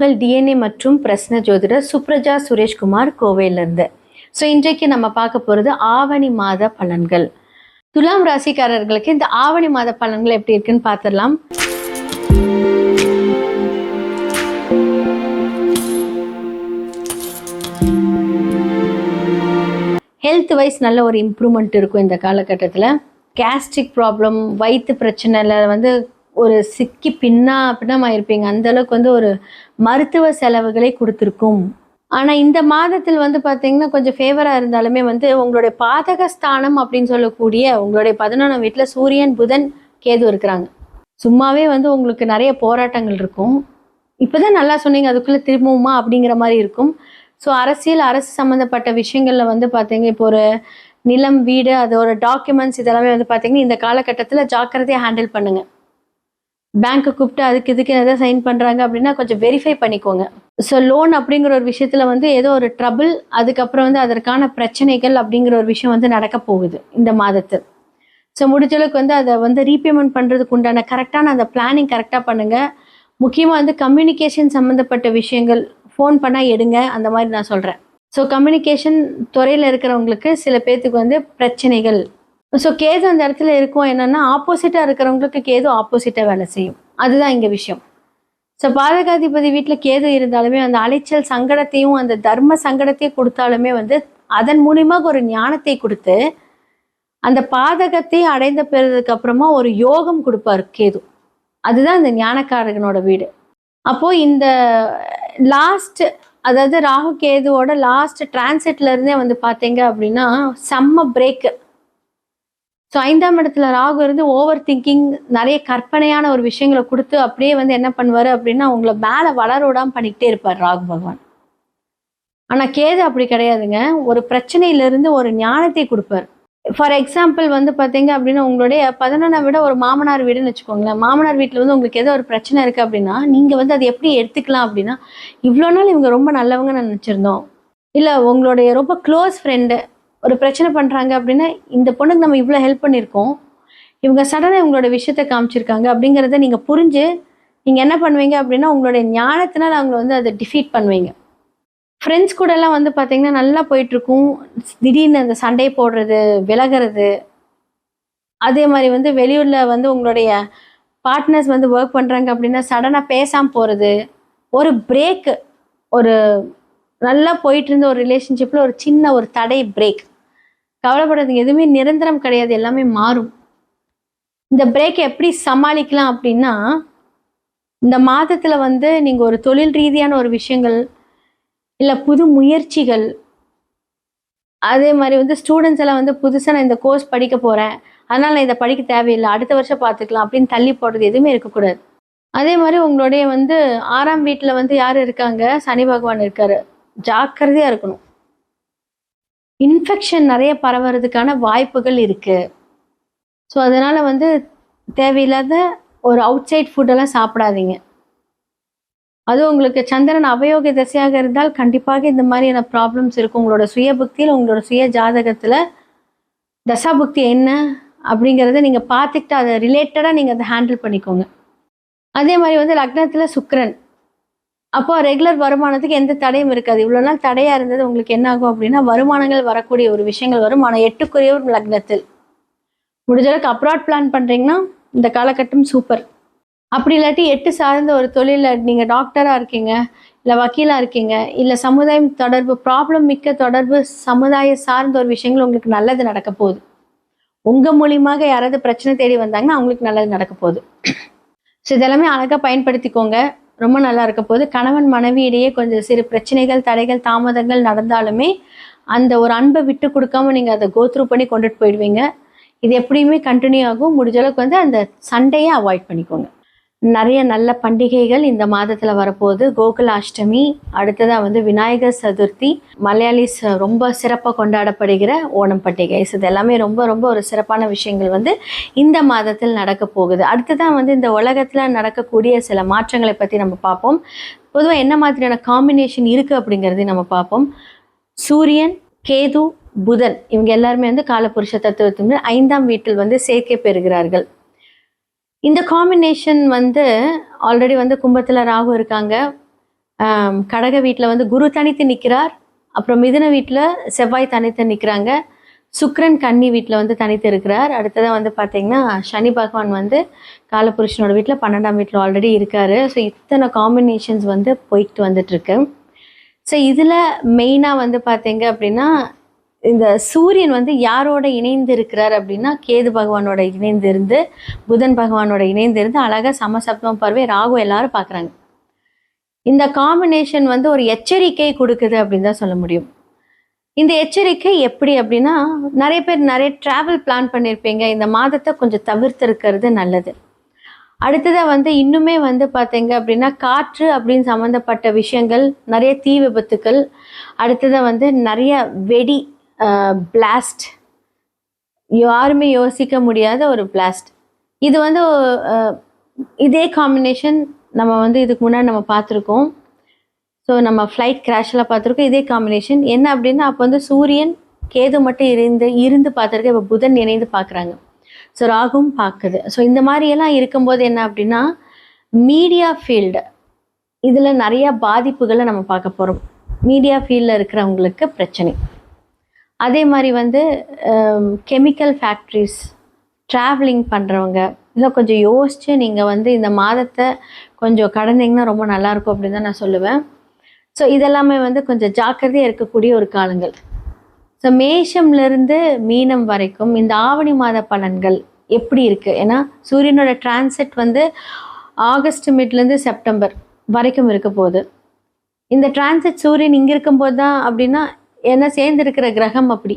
உங்கள் டிஎன்ஏ மற்றும் பிரஸ்ன ஜோதிடர் சுப்ரஜா சுரேஷ்குமார் கோவையிலிருந்து. இன்றைக்கு நம்ம பார்க்க போகிறது ஆவணி மாத பலன்கள். துலாம் ராசிக்காரர்களுக்கு இந்த ஆவணி மாத பலன்கள் எப்படி இருக்குன்னு பார்த்துடலாம். ஹெல்த் வைஸ் நல்ல ஒரு இம்ப்ரூவ்மெண்ட் இருக்கும் இந்த காலகட்டத்தில். கேஸ்ட்ரிக் ப்ராப்ளம், வயிற்று பிரச்சனையில் ஒரு சிக்கி பின்னமாயிருப்பீங்க. அந்தளவுக்கு ஒரு மருத்துவ செலவுகளை கொடுத்துருக்கும். ஆனால் இந்த மாதத்தில் பார்த்தீங்கன்னா கொஞ்சம் ஃபேவராக இருந்தாலுமே உங்களுடைய பாதக ஸ்தானம் அப்படின்னு சொல்லக்கூடிய உங்களுடைய 11ஆம் வீட்டில் சூரியன், புதன், கேது இருக்கிறாங்க. சும்மாவே உங்களுக்கு நிறைய போராட்டங்கள் இருக்கும். இப்போ தான் நல்லா சொன்னீங்க, அதுக்குள்ளே திரும்பவுமா அப்படிங்கிற மாதிரி இருக்கும். அரசு சம்மந்தப்பட்ட விஷயங்களில் பார்த்தீங்க, இப்போ ஒரு நிலம், வீடு, அதோட டாக்குமெண்ட்ஸ் இதெல்லாமே பார்த்தீங்கன்னா இந்த காலகட்டத்தில் ஜாக்கிரதையாக ஹேண்டில் பண்ணுங்கள். பேங்க்கு கூப்பிட்டு அதுக்கு இதுக்கு எதாவது சைன் பண்ணுறாங்க அப்படின்னா கொஞ்சம் வெரிஃபை பண்ணிக்கோங்க. லோன் அப்படிங்கிற ஒரு விஷயத்தில் ஏதோ ஒரு ட்ரபிள், அதுக்கப்புறம் அதற்கான பிரச்சனைகள் அப்படிங்கிற ஒரு விஷயம் நடக்க போகுது இந்த மாதத்தில். முடிஞ்சளவுக்கு அதை ரீபேமெண்ட் பண்ணுறதுக்கு உண்டான கரெக்டான அந்த பிளானிங் கரெக்டாக பண்ணுங்கள். முக்கியமாக கம்யூனிகேஷன் சம்மந்தப்பட்ட விஷயங்கள் ஃபோன் பண்ணால் எடுங்க, அந்த மாதிரி நான் சொல்கிறேன். கம்யூனிகேஷன் துறையில் இருக்கிறவங்களுக்கு சில பேர்த்துக்கு பிரச்சனைகள். கேது அந்த இடத்துல இருக்கும். என்னன்னா ஆப்போசிட்டாக இருக்கிறவங்களுக்கு கேது ஆப்போசிட்டாக வேலை செய்யும். அதுதான் இங்கே விஷயம். பாதகாதிபதி வீட்டில் கேது இருந்தாலுமே அந்த அலைச்சல் சங்கடத்தையும் அந்த தர்ம சங்கடத்தையும் கொடுத்தாலுமே அதன் மூலியமாக ஒரு ஞானத்தை கொடுத்து அந்த பாதகத்தை அடைந்த பிறதுக்கு அப்புறமா ஒரு யோகம் கொடுப்பார் கேது. அதுதான் இந்த ஞானக்காரகனோட வீடு. அப்போது இந்த லாஸ்ட், அதாவது ராகு கேதுவோட லாஸ்ட் டிரான்சிட்ல இருந்தே பார்த்தீங்க அப்படின்னா செம்ம பிரேக்கு. 5ஆம் இடத்துல ராகு இருந்து ஓவர் திங்கிங், நிறைய கற்பனையான ஒரு விஷயங்களை கொடுத்து அப்படியே என்ன பண்ணுவார் அப்படின்னா உங்களை மேலே வளரோடாமல் பண்ணிக்கிட்டே இருப்பார் ராகு பகவான். ஆனால் கேது அப்படி கிடையாதுங்க. ஒரு பிரச்சனையிலிருந்து ஒரு ஞானத்தை கொடுப்பார். ஃபார் எக்ஸாம்பிள் பார்த்தீங்க அப்படின்னா உங்களுடைய 11ஆம் விட ஒரு மாமனார் வீடுன்னு வச்சுக்கோங்களேன். மாமனார் வீட்டில் உங்களுக்கு ஏதோ ஒரு பிரச்சனை இருக்குது அப்படின்னா நீங்கள் அதை எப்படி எடுத்துக்கலாம் அப்படின்னா, இவ்வளோ நாள் இவங்க ரொம்ப நல்லவங்க நினச்சிருந்தோம், இல்லை உங்களுடைய ரொம்ப க்ளோஸ் ஃப்ரெண்டு ஒரு பிரச்சனை பண்ணுறாங்க அப்படின்னா இந்த பொண்ணுக்கு நம்ம இவ்வளோ ஹெல்ப் பண்ணியிருக்கோம், இவங்க சடனாக இவங்களோட விஷயத்தை காமிச்சிருக்காங்க அப்படிங்கிறத நீங்கள் புரிஞ்சு நீங்கள் என்ன பண்ணுவீங்க அப்படின்னா உங்களுடைய ஞானத்தினால் அவங்கள அதை டிஃபீட் பண்ணுவீங்க. ஃப்ரெண்ட்ஸ் கூடலாம் பார்த்தீங்கன்னா நல்லா போயிட்டுருக்கும். திடீர்னு அந்த சண்டை போடுறது, விலகிறது, அதே மாதிரி வெளியூரில் உங்களுடைய பார்ட்னர்ஸ் ஒர்க் பண்ணுறாங்க அப்படின்னா சடனாக பேசாமல் போகிறது, ஒரு பிரேக்கு, ஒரு நல்லா போயிட்டு இருந்த ஒரு ரிலேஷன்ஷிப்பில் ஒரு சின்ன ஒரு தடை, பிரேக். கவலைப்படுறதுங்க, எதுவுமே நிரந்தரம் கிடையாது, எல்லாமே மாறும். இந்த பிரேக்கை எப்படி சமாளிக்கலாம் அப்படின்னா, இந்த மாதத்தில் நீங்கள் ஒரு தொழில் ரீதியான ஒரு விஷயங்கள், இல்லை புது முயற்சிகள், அதே மாதிரி ஸ்டூடெண்ட்ஸ் எல்லாம் புதுசாக நான் இந்த கோர்ஸ் படிக்க போகிறேன், அதனால் நான் இதை படிக்க தேவையில்லை, அடுத்த வருஷம் பார்த்துக்கலாம் அப்படின்னு தள்ளி போடுறது எதுவுமே இருக்கக்கூடாது. அதே மாதிரி உங்களுடைய 6ஆம் வீட்டில் யார் இருக்காங்க, சனி பகவான் இருக்காரு. ஜாக்கிரதையாக இருக்கணும். இன்ஃபெக்ஷன் நிறைய பரவுறதுக்கான வாய்ப்புகள் இருக்குது. அதனால் தேவையில்லாத ஒரு அவுட் சைட் ஃபுட்டெல்லாம் சாப்பிடாதீங்க. அதுவும் உங்களுக்கு சந்திரன் அவயோக திசையாக இருந்தால் கண்டிப்பாக இந்த மாதிரியான ப்ராப்ளம்ஸ் இருக்கும். உங்களோட சுய புக்தியில், உங்களோட சுய ஜாதகத்தில் தசா புக்தி என்ன அப்படிங்கிறத நீங்கள் பார்த்துக்கிட்டு அதை ரிலேட்டடாக நீங்கள் அதை ஹேண்டில் பண்ணிக்கோங்க. அதே மாதிரி லக்னத்தில் சுக்கிரன், அப்போ ரெகுலர் வருமானத்துக்கு எந்த தடையும் இருக்காது. இவ்வளோ நாள் தடையாக இருந்தது உங்களுக்கு என்ன ஆகும் அப்படின்னா வருமானங்கள் வரக்கூடிய ஒரு விஷயங்கள் வரும். ஆனால் 8க்குரிய ஒரு லக்னத்தில் முடிஞ்சளவுக்கு அப்ராட் பிளான் பண்ணுறீங்கன்னா இந்த காலகட்டம் சூப்பர். அப்படி இல்லாட்டி 8 சார்ந்த ஒரு தொழிலில் நீங்கள் டாக்டராக இருக்கீங்க, இல்லை வக்கீலாக இருக்கீங்க, இல்லை சமுதாயம் தொடர்பு, ப்ராப்ளம் மிக்க தொடர்பு, சமுதாய சார்ந்த ஒரு விஷயங்கள் உங்களுக்கு நல்லது நடக்க போகுது. உங்கள் மூலியமாக யாராவது பிரச்சனை தேடி வந்தாங்கன்னா அவங்களுக்கு நல்லது நடக்க போகுது. இதெல்லாமே அழகாக பயன்படுத்திக்கோங்க, ரொம்ப நல்லா இருக்க போது. கணவன் மனைவி இடையே கொஞ்சம் சிறு பிரச்சனைகள், தடைகள், தாமதங்கள் நடந்தாலுமே அந்த ஒரு அன்பை விட்டு கொடுக்காம நீங்கள் அதை கோத்ரூ பண்ணி கொண்டுட்டு போயிடுவீங்க. இது எப்படியுமே கண்டினியூ ஆகும். முடிஞ்சளவுக்கு அந்த சண்டையை அவாய்ட் பண்ணிக்கோங்க. நிறைய நல்ல பண்டிகைகள் இந்த மாதத்தில் வரப்போகுது. கோகுலாஷ்டமி, அடுத்ததாக விநாயகர் சதுர்த்தி, மலையாளிஸ் ரொம்ப சிறப்பாக கொண்டாடப்படுகிற ஓணம் பண்டிகை. இது எல்லாமே ரொம்ப ரொம்ப ஒரு சிறப்பான விஷயங்கள் இந்த மாதத்தில் நடக்க போகுது. அடுத்ததான் இந்த உலகத்தில் நடக்கக்கூடிய சில மாற்றங்களை பற்றி நம்ம பார்ப்போம். பொதுவாக என்ன மாதிரியான காம்பினேஷன் இருக்குது அப்படிங்கிறதையும் நம்ம பார்ப்போம். சூரியன், கேது, புதன் இவங்க எல்லாருமே காலபுருஷ தத்துவத்தின் 5ஆம் வீட்டில் சேர்க்கை பெறுகிறார்கள். இந்த காம்பினேஷன் ஆல்ரெடி கும்பத்தில் ராகு இருக்காங்க, கடக வீட்டில் வந்து குரு தனித்து நிற்கிறார். அப்புறம் மிதுன வீட்டில் செவ்வாய் தனித்து நிற்கிறாங்க. சுக்கிரன் கன்னி வீட்டில் வந்து தனித்து இருக்கிறார். அடுத்ததாக வந்து பார்த்தீங்கன்னா சனி பகவான் வந்து காலபுருஷனோட வீட்டில் 12ஆம் வீட்டில் ஆல்ரெடி இருக்கார். ஸோ இத்தனை காம்பினேஷன்ஸ் வந்து போயிட்டு வந்துட்டுருக்கு. ஸோ இதில் மெயினாக வந்து பார்த்தீங்க அப்படின்னா இந்த சூரியன் வந்து யாரோட இணைந்து இருக்கிறார் அப்படின்னா கேது பகவானோட இணைந்து இருந்து, புதன் பகவானோட இணைந்து இருந்து அழகாக சமசப்தம பார்வை ராகு எல்லாரும் பார்க்குறாங்க. இந்த காம்பினேஷன் வந்து ஒரு எச்சரிக்கை கொடுக்குது அப்படின்னு தான் சொல்ல முடியும். இந்த எச்சரிக்கை எப்படி அப்படின்னா, நிறைய பேர் நிறைய ட்ராவல் பிளான் பண்ணியிருப்பீங்க. இந்த மாதத்தை கொஞ்சம் தவிர்த்திருக்கிறது நல்லது. அடுத்ததாக வந்து இன்னுமே வந்து பார்த்தீங்க அப்படின்னா காற்று அப்படின்னு சம்மந்தப்பட்ட விஷயங்கள், நிறைய தீ விபத்துக்கள், அடுத்ததாக வந்து நிறைய வெடி பிளாஸ்ட், யாருமே யோசிக்க முடியாத ஒரு பிளாஸ்ட். இது வந்து இதே காம்பினேஷன் நம்ம வந்து இதுக்கு முன்னாடி நம்ம பார்த்துருக்கோம். ஸோ நம்ம ஃப்ளைட் கிராஷெலாம் பார்த்துருக்கோம். இதே காம்பினேஷன் என்ன அப்படின்னா, அப்போ வந்து சூரியன் கேது மட்டும் இருந்து பார்த்துருக்கு. இப்போ புதன் இணைந்து பார்க்குறாங்க. ஸோ ராகுவும் பார்க்குது. ஸோ இந்த மாதிரியெல்லாம் இருக்கும்போது என்ன அப்படின்னா, மீடியா ஃபீல்டு இதில் நிறையா பாதிப்புகளை நம்ம பார்க்க போகிறோம். மீடியா ஃபீல்டில் இருக்கிறவங்களுக்கு பிரச்சனை. அதே மாதிரி வந்து கெமிக்கல் ஃபேக்ட்ரிஸ், ட்ராவலிங் பண்ணுறவங்க, இதெல்லாம் கொஞ்சம் யோசித்து நீங்கள் வந்து இந்த மாதத்தை கொஞ்சம் கடந்தீங்கன்னா ரொம்ப நல்லாயிருக்கும் அப்படின்னு தான் நான் சொல்லுவேன். ஸோ இதெல்லாமே வந்து கொஞ்சம் ஜாக்கிரதையாக இருக்கக்கூடிய ஒரு காலங்கள். ஸோ மேஷம்லேருந்து மீனம் வரைக்கும் இந்த ஆவணி மாத பலன்கள் எப்படி இருக்குது? ஏன்னா சூரியனோட டிரான்சிட் வந்து ஆகஸ்ட் மிட்லேருந்து செப்டம்பர் வரைக்கும் இருக்க போகுது. இந்த டிரான்சிட் சூரியன் இங்கே இருக்கும்போது தான் அப்படின்னா, ஏன்னா சேர்ந்து இருக்கிற கிரகம் அப்படி